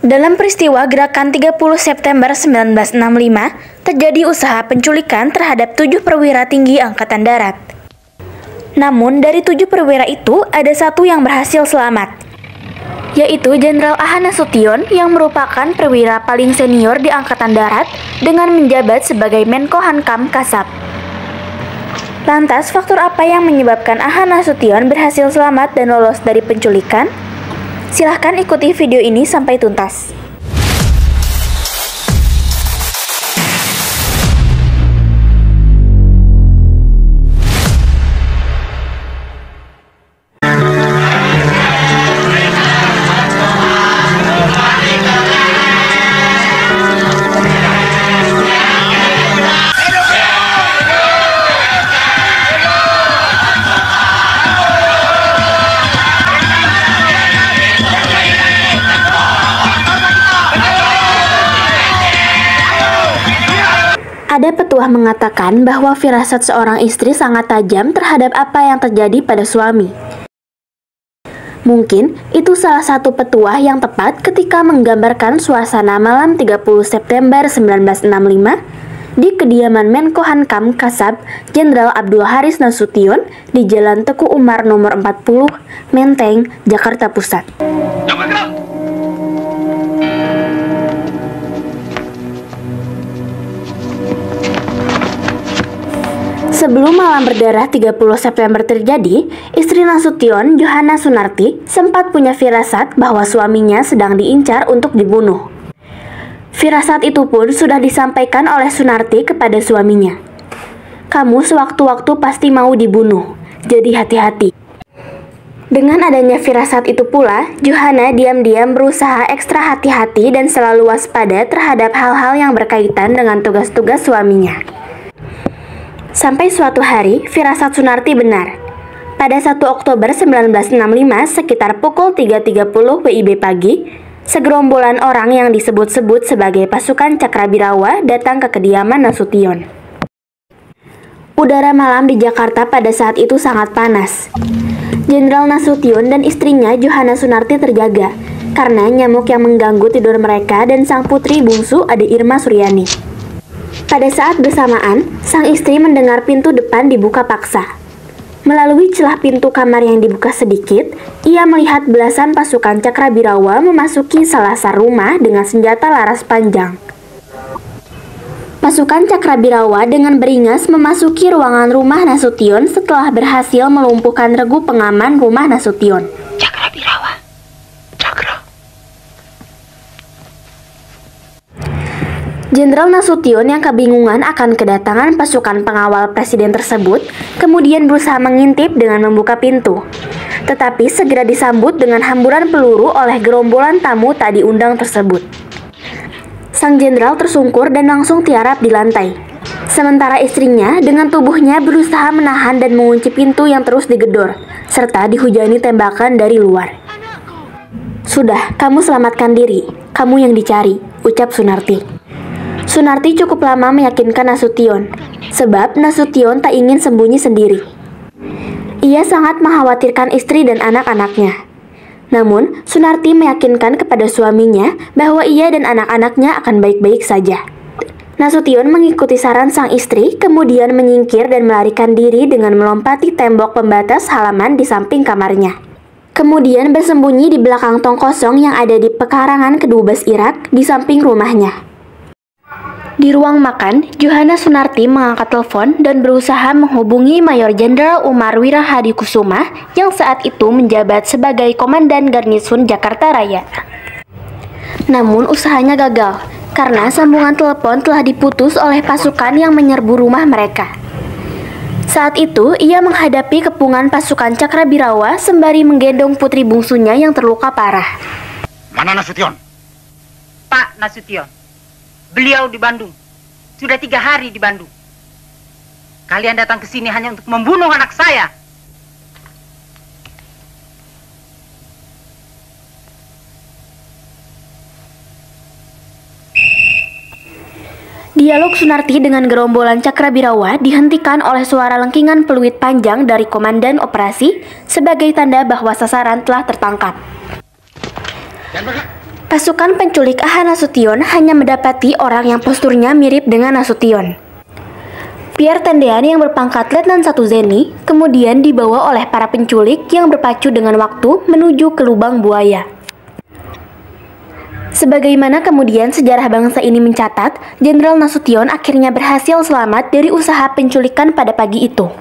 Dalam peristiwa gerakan 30 September 1965, terjadi usaha penculikan terhadap 7 perwira tinggi Angkatan Darat. Namun, dari 7 perwira itu, ada satu yang berhasil selamat, yaitu Jenderal A.H. Nasution yang merupakan perwira paling senior di Angkatan Darat dengan menjabat sebagai Menko Hankam Kasab. Lantas, faktor apa yang menyebabkan A.H. Nasution berhasil selamat dan lolos dari penculikan? Silahkan ikuti video ini sampai tuntas. Ada petuah mengatakan bahwa firasat seorang istri sangat tajam terhadap apa yang terjadi pada suami. Mungkin itu salah satu petuah yang tepat ketika menggambarkan suasana malam 30 September 1965 di kediaman Menko Hankam Kasab Jenderal Abdul Haris Nasution di Jalan Teguh Umar nomor 40, Menteng, Jakarta Pusat. Sebelum malam berdarah 30 September terjadi, istri Nasution, Johanna Sunarti, sempat punya firasat bahwa suaminya sedang diincar untuk dibunuh. Firasat itu pun sudah disampaikan oleh Sunarti kepada suaminya. "Kamu sewaktu-waktu pasti mau dibunuh, jadi hati-hati." Dengan adanya firasat itu pula, Johanna diam-diam berusaha ekstra hati-hati dan selalu waspada terhadap hal-hal yang berkaitan dengan tugas-tugas suaminya. Sampai suatu hari, firasat Sunarti benar. Pada 1 Oktober 1965, sekitar pukul 3.30 WIB pagi, segerombolan orang yang disebut-sebut sebagai pasukan Cakrabirawa datang ke kediaman Nasution. Udara malam di Jakarta pada saat itu sangat panas. Jenderal Nasution dan istrinya Johanna Sunarti terjaga karena nyamuk yang mengganggu tidur mereka dan sang putri bungsu Ade Irma Suryani. Pada saat bersamaan, sang istri mendengar pintu depan dibuka paksa. Melalui celah pintu kamar yang dibuka sedikit, ia melihat belasan pasukan Cakrabirawa memasuki salasar rumah dengan senjata laras panjang. Pasukan Cakrabirawa dengan beringas memasuki ruangan rumah Nasution setelah berhasil melumpuhkan regu pengaman rumah Nasution. Cakrabirawa. Jenderal Nasution yang kebingungan akan kedatangan pasukan pengawal presiden tersebut, kemudian berusaha mengintip dengan membuka pintu. Tetapi segera disambut dengan hamburan peluru oleh gerombolan tamu tak diundang tersebut. Sang jenderal tersungkur dan langsung tiarap di lantai. Sementara istrinya dengan tubuhnya berusaha menahan dan mengunci pintu yang terus digedor, serta dihujani tembakan dari luar. "Sudah, kamu selamatkan diri. Kamu yang dicari," ucap Sunarti. Sunarti cukup lama meyakinkan Nasution, sebab Nasution tak ingin sembunyi sendiri. Ia sangat mengkhawatirkan istri dan anak-anaknya. Namun, Sunarti meyakinkan kepada suaminya bahwa ia dan anak-anaknya akan baik-baik saja. Nasution mengikuti saran sang istri, kemudian menyingkir dan melarikan diri dengan melompati tembok pembatas halaman di samping kamarnya. Kemudian bersembunyi di belakang tong kosong yang ada di pekarangan Kedubes Irak di samping rumahnya. Di ruang makan, Johanna Sunarti mengangkat telepon dan berusaha menghubungi Mayor Jenderal Umar Wirahadikusuma yang saat itu menjabat sebagai Komandan Garnisun Jakarta Raya. Namun usahanya gagal karena sambungan telepon telah diputus oleh pasukan yang menyerbu rumah mereka. Saat itu, ia menghadapi kepungan pasukan Cakrabirawa sembari menggendong putri bungsunya yang terluka parah. "Mana Nasution?" "Pak Nasution, beliau di Bandung. Sudah 3 hari di Bandung. Kalian datang ke sini hanya untuk membunuh anak saya." Dialog Sunarti dengan gerombolan Cakrabirawa dihentikan oleh suara lengkingan peluit panjang dari Komandan Operasi sebagai tanda bahwa sasaran telah tertangkap. Pasukan penculik Aha Nasution hanya mendapati orang yang posturnya mirip dengan Nasution. Pierre Tendean yang berpangkat Letnan 1 Zeni kemudian dibawa oleh para penculik yang berpacu dengan waktu menuju ke lubang buaya. Sebagaimana kemudian sejarah bangsa ini mencatat, Jenderal Nasution akhirnya berhasil selamat dari usaha penculikan pada pagi itu.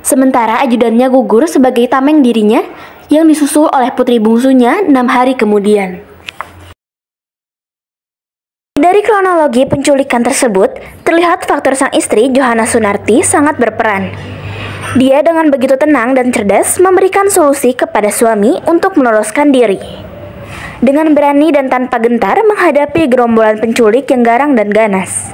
Sementara ajudannya gugur sebagai tameng dirinya yang disusul oleh putri bungsunya 6 hari kemudian. Dari kronologi penculikan tersebut, terlihat faktor sang istri Johanna Sunarti sangat berperan. Dia dengan begitu tenang dan cerdas memberikan solusi kepada suami untuk meloloskan diri. Dengan berani dan tanpa gentar menghadapi gerombolan penculik yang garang dan ganas.